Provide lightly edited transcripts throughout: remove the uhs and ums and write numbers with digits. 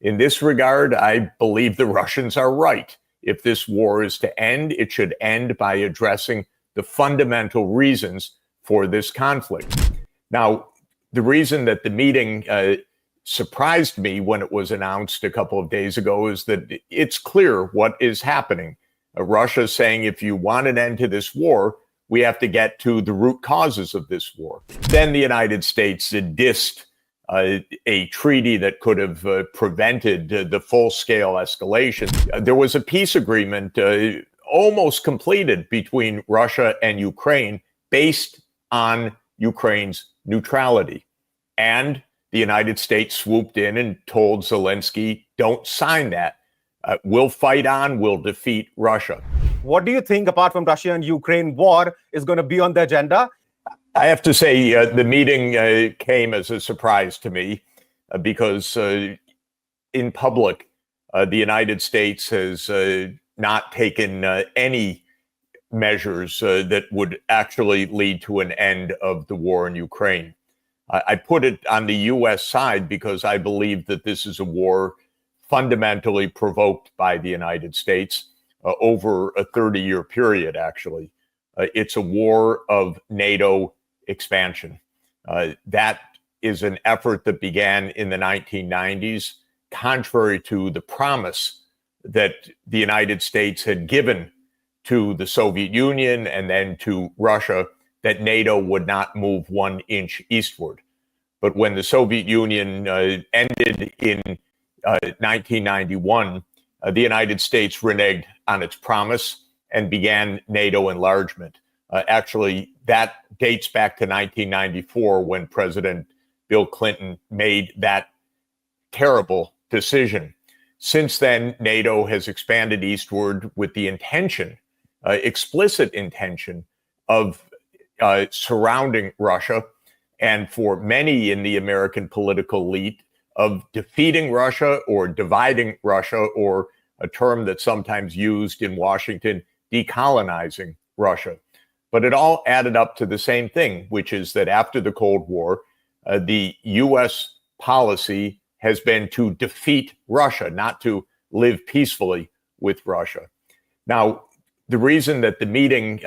In this regard, I believe the Russians are right. If this war is to end, it should end by addressing the fundamental reasons for this conflict. Now, the reason that the meeting surprised me when it was announced a couple of days ago is that it's clear what is happening. Russia is saying, if you want an end to this war, we have to get to the root causes of this war. Then the United States dissed a treaty that could have prevented the full-scale escalation. There was a peace agreement almost completed between Russia and Ukraine based on Ukraine's neutrality. And the United States swooped in and told Zelensky, don't sign that. We'll fight on, we'll defeat Russia. What do you think, apart from Russia and Ukraine war, is going to be on the agenda? I have to say the meeting came as a surprise to me because in public, the United States has not taken any measures that would actually lead to an end of the war in Ukraine. I put it on the U.S. side because I believe that this is a war fundamentally provoked by the United States over a 30-year period, actually. It's a war of NATO expansion. That is an effort that began in the 1990s, contrary to the promise that the United States had given to the Soviet Union and then to Russia that NATO would not move 1 inch eastward. But when the Soviet Union ended in 1991, the United States reneged on its promise and began NATO enlargement. Actually, that dates back to 1994 when President Bill Clinton made that terrible decision. Since then, NATO has expanded eastward with the intention, explicit intention, of surrounding Russia, and for many in the American political elite, of defeating Russia or dividing Russia, or a term that's sometimes used in Washington, decolonizing Russia. But it all added up to the same thing, which is that after the Cold War, the U.S. policy has been to defeat Russia, not to live peacefully with Russia. Now, the reason that the meeting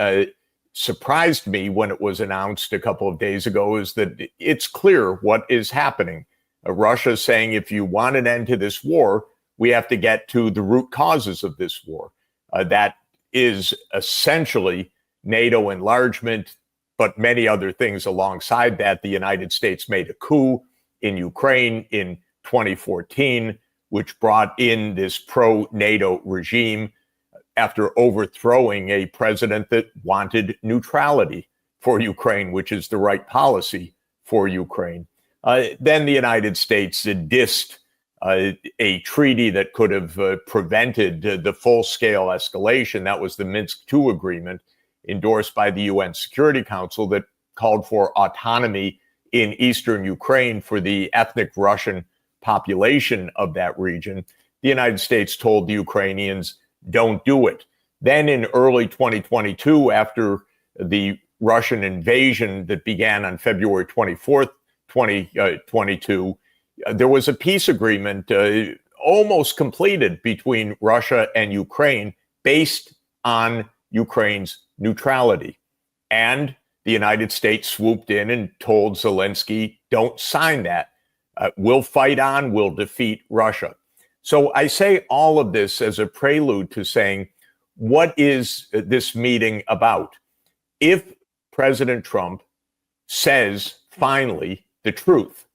surprised me when it was announced a couple of days ago is that it's clear what is happening. Russia is saying, if you want an end to this war, we have to get to the root causes of this war. That is essentially NATO enlargement, but many other things alongside that. The United States made a coup in Ukraine in 2014, which brought in this pro-NATO regime after overthrowing a president that wanted neutrality for Ukraine, which is the right policy for Ukraine. Then the United States dissed a treaty that could have prevented the full-scale escalation. That was the Minsk II agreement, endorsed by the UN Security Council, that called for autonomy in eastern Ukraine for the ethnic Russian population of that region. The United States told the Ukrainians, don't do it. Then in early 2022, after the Russian invasion that began on February 24th, 2022, there was a peace agreement almost completed between Russia and Ukraine based on Ukraine's neutrality. And the United States swooped in and told Zelensky, don't sign that. We'll fight on, we'll defeat Russia. So I say all of this as a prelude to saying, what is this meeting about? If President Trump says finally the truth,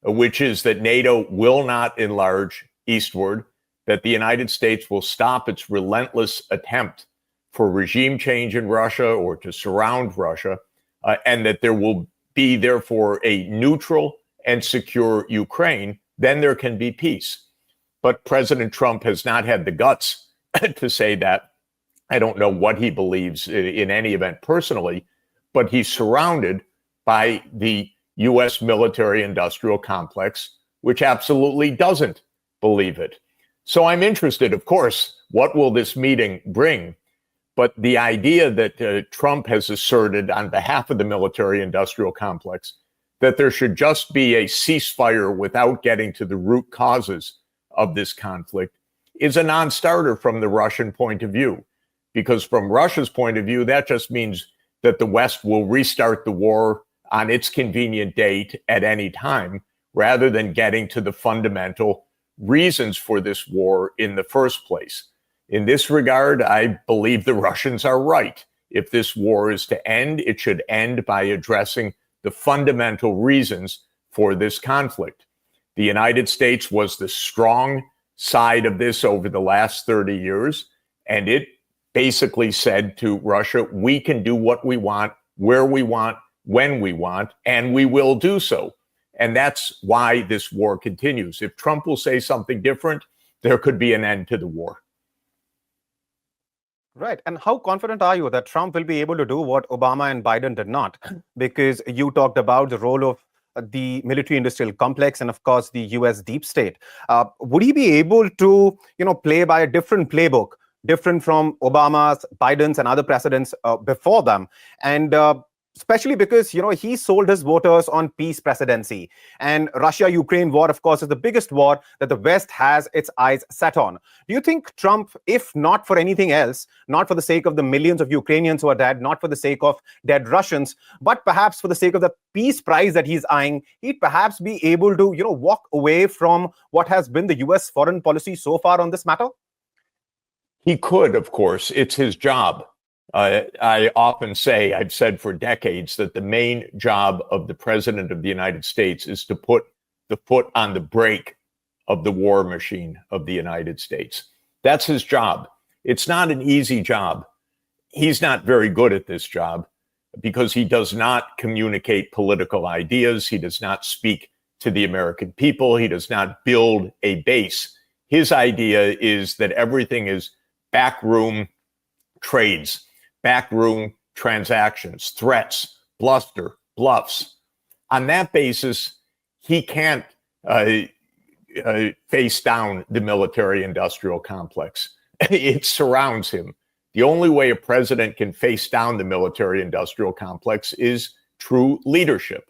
which is that NATO will not enlarge eastward, that the United States will stop its relentless attempt for regime change in Russia or to surround Russia, and that there will be, therefore, a neutral and secure Ukraine, then there can be peace. But President Trump has not had the guts to say that. I don't know what he believes in any event personally, but he's surrounded by the U.S. military-industrial complex, which absolutely doesn't believe it. So I'm interested, of course, what will this meeting bring? But the idea that Trump has asserted on behalf of the military-industrial complex that there should just be a ceasefire without getting to the root causes of this conflict is a non-starter from the Russian point of view. Because from Russia's point of view, that just means that the West will restart the war on its convenient date at any time, rather than getting to the fundamental reasons for this war in the first place. In this regard, I believe the Russians are right. If this war is to end, it should end by addressing the fundamental reasons for this conflict. The United States was the strong side of this over the last 30 years, and it basically said to Russia, we can do what we want, where we want, when we want, and we will do so. And that's why this war continues. If Trump will say something different, there could be an end to the war. Right. And how confident are you that Trump will be able to do what Obama and Biden did not? Because you talked about the role of the military-industrial complex and, of course, the U.S. deep state. Would he be able to, play by a different playbook, different from Obama's, Biden's, and other presidents before them? And especially because, he sold his voters on peace presidency. And Russia-Ukraine war, of course, is the biggest war that the West has its eyes set on. Do you think Trump, if not for anything else, not for the sake of the millions of Ukrainians who are dead, not for the sake of dead Russians, but perhaps for the sake of the peace prize that he's eyeing, he'd perhaps be able to, walk away from what has been the U.S. foreign policy so far on this matter? He could, of course. It's his job. I often say, I've said for decades, that the main job of the president of the United States is to put the foot on the brake of the war machine of the United States. That's his job. It's not an easy job. He's not very good at this job because he does not communicate political ideas. He does not speak to the American people. He does not build a base. His idea is that everything is backroom trades, backroom transactions, threats, bluster, bluffs. On that basis, he can't face down the military-industrial complex. It surrounds him. The only way a president can face down the military-industrial complex is true leadership.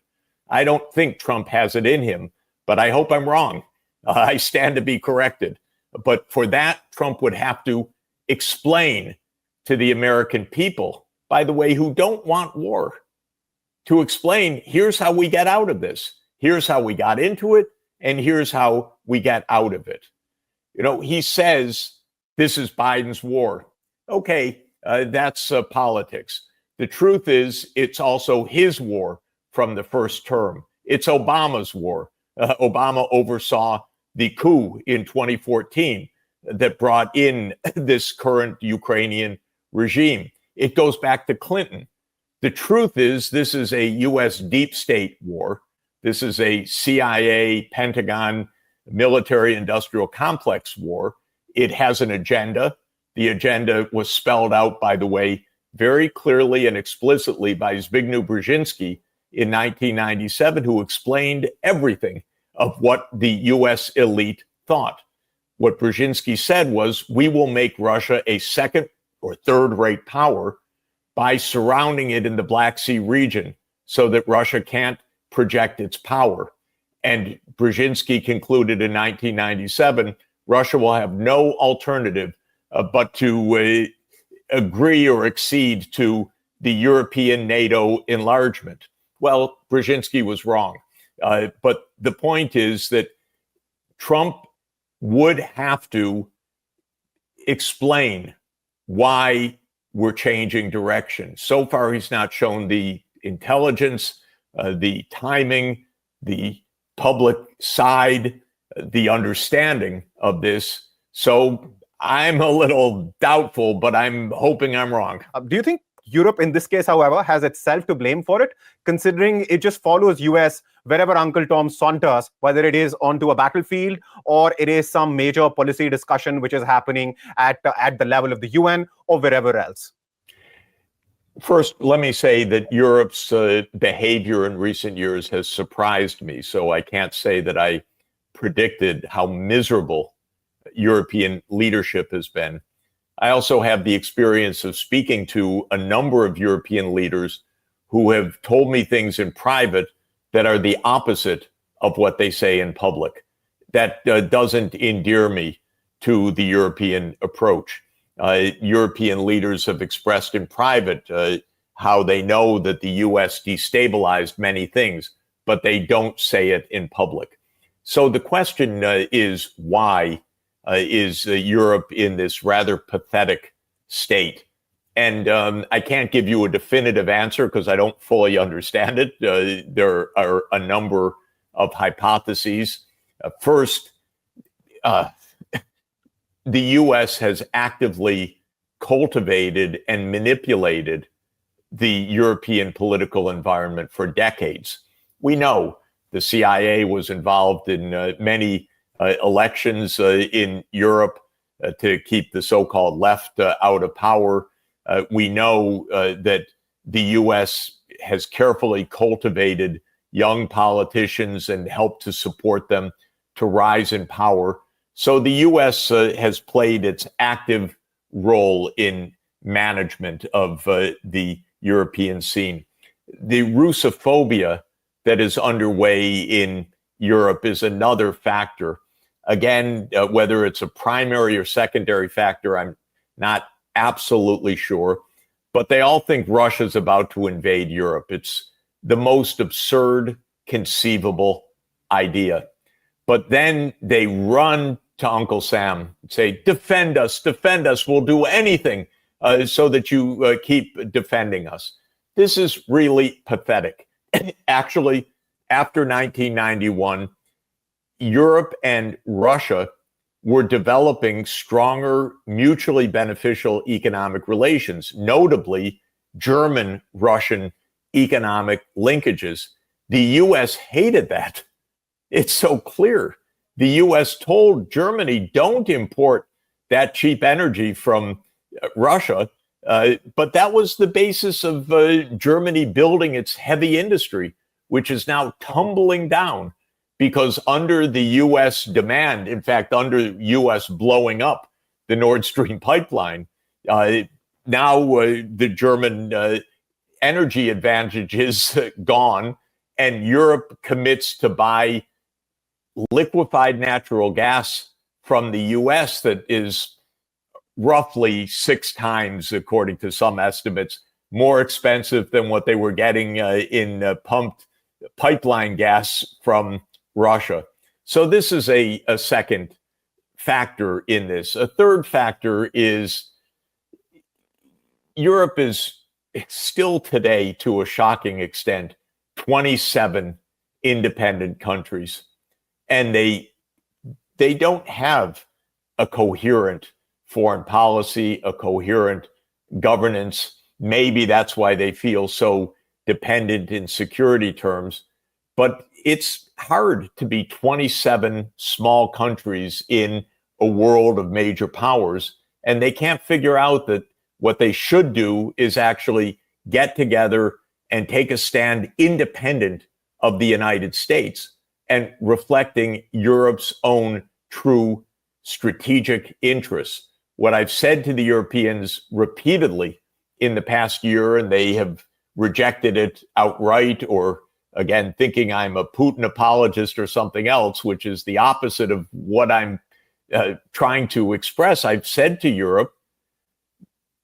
I don't think Trump has it in him, but I hope I'm wrong. I stand to be corrected. But for that, Trump would have to explain to the American people, by the way, who don't want war, to explain, here's how we get out of this. Here's how we got into it, and here's how we get out of it. He says this is Biden's war. Okay, that's politics. The truth is, it's also his war from the first term. It's Obama's war. Obama oversaw the coup in 2014 that brought in this current Ukrainian regime. It goes back to Clinton. The truth is, this is a U.S. deep state war. This is a CIA, Pentagon, military-industrial complex war. It has an agenda. The agenda was spelled out, by the way, very clearly and explicitly by Zbigniew Brzezinski in 1997, who explained everything of what the U.S. elite thought. What Brzezinski said was, we will make Russia a second or third-rate power by surrounding it in the Black Sea region so that Russia can't project its power. And Brzezinski concluded in 1997, Russia will have no alternative but to agree or accede to the European NATO enlargement. Well, Brzezinski was wrong. But the point is that Trump would have to explain why we're changing direction. So far, he's not shown the intelligence, the timing, the public side, the understanding of this. So I'm a little doubtful, but I'm hoping I'm wrong. Do you think Europe, in this case, however, has itself to blame for it, considering it just follows US wherever Uncle Tom saunters, whether it is onto a battlefield or it is some major policy discussion which is happening at the level of the UN or wherever else? First, let me say that Europe's behavior in recent years has surprised me. So I can't say that I predicted how miserable European leadership has been. I also have the experience of speaking to a number of European leaders who have told me things in private that are the opposite of what they say in public. that doesn't endear me to the European approach. European leaders have expressed in private how they know that the U.S. destabilized many things, but they don't say it in public. So the question is, why is Europe in this rather pathetic state? And I can't give you a definitive answer because I don't fully understand it. There are a number of hypotheses. First, the U.S. has actively cultivated and manipulated the European political environment for decades. We know the CIA was involved in many elections in Europe to keep the so-called left out of power. We know that the U.S. has carefully cultivated young politicians and helped to support them to rise in power. So the U.S. has played its active role in management of the European scene. The Russophobia that is underway in Europe is another factor. Again, whether it's a primary or secondary factor, I'm not absolutely sure, but they all think Russia's about to invade Europe. It's the most absurd conceivable idea. But then they run to Uncle Sam and say, defend us, we'll do anything so that you keep defending us. This is really pathetic. Actually, after 1991, Europe and Russia were developing stronger, mutually beneficial economic relations, notably German-Russian economic linkages. The U.S. hated that. It's so clear. The U.S. told Germany, don't import that cheap energy from Russia. But that was the basis of Germany building its heavy industry, which is now tumbling down because under the U.S. demand, in fact, under U.S. blowing up the Nord Stream pipeline, now the German energy advantage is gone, and Europe commits to buy liquefied natural gas from the U.S. that is roughly 6 times, according to some estimates, more expensive than what they were getting in pumped pipeline gas from Russia. So this is a second factor in this. A third factor is Europe is still today, to a shocking extent, 27 independent countries. And they don't have a coherent foreign policy, a coherent governance. Maybe that's why they feel so dependent in security terms. But it's hard to be 27 small countries in a world of major powers. And they can't figure out that what they should do is actually get together and take a stand independent of the United States and reflecting Europe's own true strategic interests. What I've said to the Europeans repeatedly in the past year, and they have rejected it outright, or again, thinking I'm a Putin apologist or something else, which is the opposite of what I'm trying to express. I've said to Europe,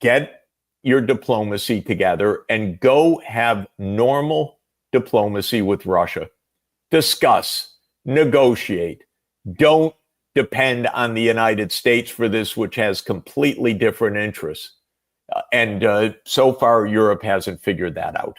get your diplomacy together and go have normal diplomacy with Russia. Discuss, negotiate. Don't depend on the United States for this, which has completely different interests. And so far, Europe hasn't figured that out.